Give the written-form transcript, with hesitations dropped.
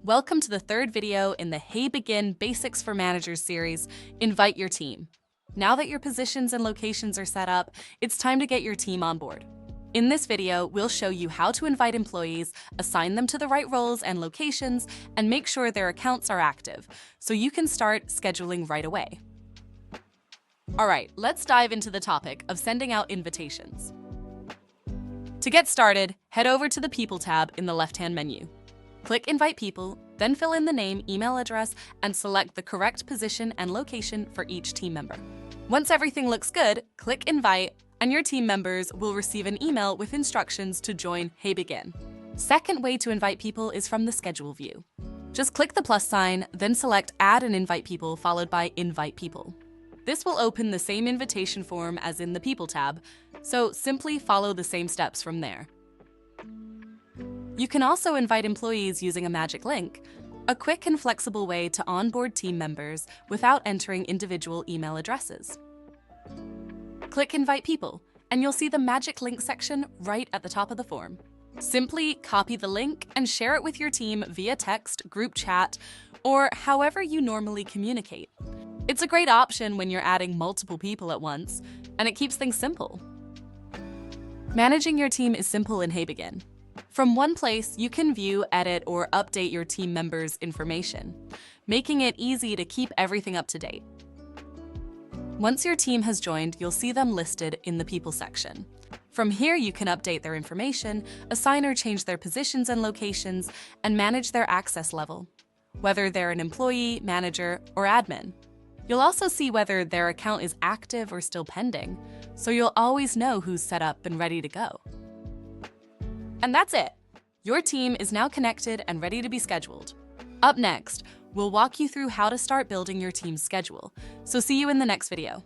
Welcome to the third video in the Heybegin Basics for Managers series, Invite Your Team. Now that your positions and locations are set up, it's time to get your team on board. In this video, we'll show you how to invite employees, assign them to the right roles and locations, and make sure their accounts are active, so you can start scheduling right away. All right, let's dive into the topic of sending out invitations. To get started, head over to the People tab in the left-hand menu. Click Invite People, then fill in the name, email address, and select the correct position and location for each team member. Once everything looks good, click Invite, and your team members will receive an email with instructions to join Heybegin. Second way to invite people is from the Schedule view. Just click the plus sign, then select Add and Invite People followed by Invite People. This will open the same invitation form as in the People tab, so simply follow the same steps from there. You can also invite employees using a magic link, a quick and flexible way to onboard team members without entering individual email addresses. Click Invite People, and you'll see the magic link section right at the top of the form. Simply copy the link and share it with your team via text, group chat, or however you normally communicate. It's a great option when you're adding multiple people at once, and it keeps things simple. Managing your team is simple in Heybegin. From one place, you can view, edit, or update your team members' information, making it easy to keep everything up to date. Once your team has joined, you'll see them listed in the People section. From here, you can update their information, assign or change their positions and locations, and manage their access level, whether they're an employee, manager, or admin. You'll also see whether their account is active or still pending, so you'll always know who's set up and ready to go. And that's it! Your team is now connected and ready to be scheduled. Up next, we'll walk you through how to start building your team's schedule, so see you in the next video.